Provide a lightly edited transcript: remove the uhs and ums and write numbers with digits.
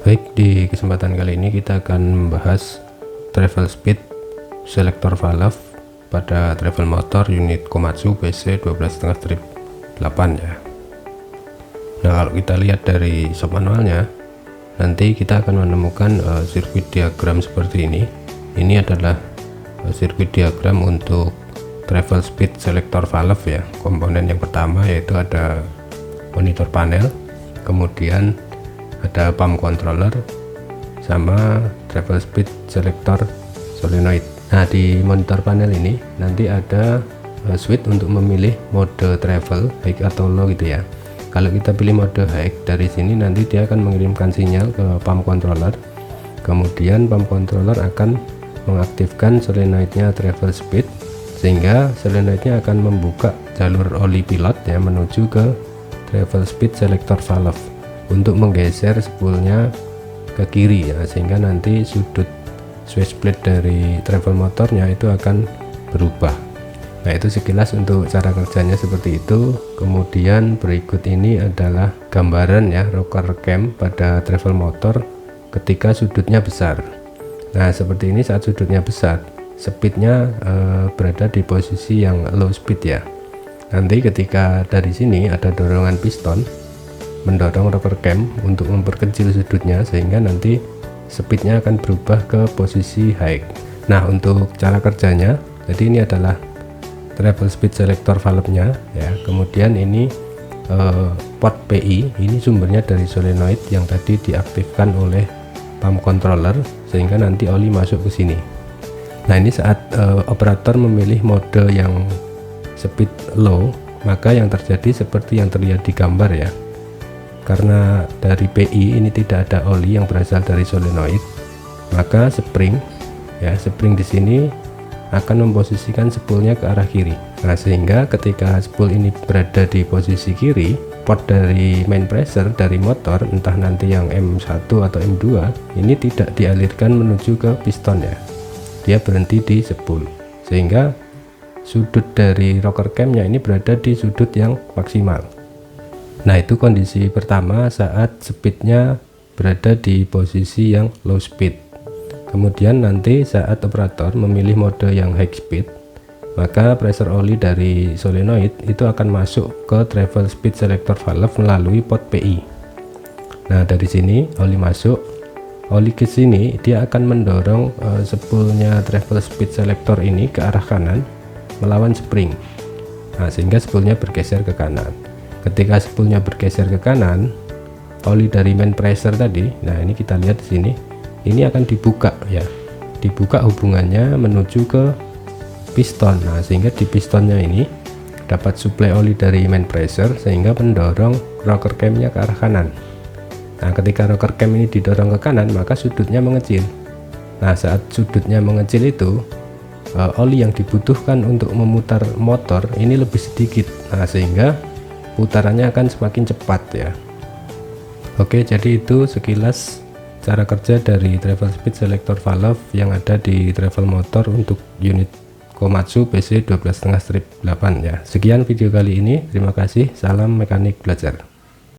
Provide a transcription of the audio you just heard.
Baik, di kesempatan kali ini kita akan membahas travel speed selector valve pada travel motor unit Komatsu PC 12,5/8 ya. Nah, kalau kita lihat dari shop manualnya, nanti kita akan menemukan sirkuit diagram seperti ini. Ini adalah sirkuit diagram untuk travel speed selector valve ya. Komponen yang pertama yaitu ada monitor panel, kemudian ada pump controller sama travel speed selector solenoid. Nah, di monitor panel ini nanti ada switch untuk memilih mode travel high atau low gitu ya. Kalau kita pilih mode high, dari sini nanti dia akan mengirimkan sinyal ke pump controller, kemudian pump controller akan mengaktifkan solenoidnya travel speed, sehingga solenoidnya akan membuka jalur oli pilot ya menuju ke travel speed selector valve untuk menggeser spoolnya ke kiri ya, sehingga nanti sudut switch plate dari travel motornya itu akan berubah. Nah, itu sekilas untuk cara kerjanya seperti itu. Kemudian berikut ini adalah gambaran ya rocker cam pada travel motor ketika sudutnya besar. Nah, seperti ini saat sudutnya besar, speednya berada di posisi yang low speed ya. Nanti ketika dari sini ada dorongan piston mendorong rocker cam untuk memperkecil sudutnya, sehingga nanti speednya akan berubah ke posisi high. Nah, untuk cara kerjanya, jadi ini adalah travel speed selector valve-nya ya. Kemudian ini port PI, ini sumbernya dari solenoid yang tadi diaktifkan oleh pump controller sehingga nanti oli masuk ke sini. Nah, ini saat operator memilih mode yang speed low, maka yang terjadi seperti yang terlihat di gambar ya. Karena dari PI ini tidak ada oli yang berasal dari solenoid, maka spring di sini akan memposisikan spoolnya ke arah kiri. Nah, sehingga ketika spool ini berada di posisi kiri, port dari main pressure dari motor, entah nanti yang M1 atau M2, ini tidak dialirkan menuju ke piston ya. Dia berhenti di spool, sehingga sudut dari rocker camnya ini berada di sudut yang maksimal. Nah, itu kondisi pertama saat speednya berada di posisi yang low speed. Kemudian nanti saat operator memilih mode yang high speed, maka pressure oli dari solenoid itu akan masuk ke travel speed selector valve melalui port PI. Nah, dari sini oli masuk, oli ke sini dia akan mendorong spoolnya travel speed selector ini ke arah kanan melawan spring. Nah, sehingga spoolnya bergeser ke kanan. Ketika spoolnya bergeser ke kanan, oli dari main pressure tadi, nah ini kita lihat di sini, ini akan dibuka ya, dibuka hubungannya menuju ke piston. Nah, sehingga di pistonnya ini dapat suplai oli dari main pressure sehingga mendorong rocker camnya ke arah kanan. Nah, ketika rocker cam ini didorong ke kanan, maka sudutnya mengecil. Nah, saat sudutnya mengecil itu oli yang dibutuhkan untuk memutar motor ini lebih sedikit. Nah, sehingga putarannya akan semakin cepat ya. Oke, jadi itu sekilas cara kerja dari travel speed selector valve yang ada di travel motor untuk unit Komatsu PC 12,5/8 ya. Sekian video kali ini, terima kasih, salam mekanik belajar.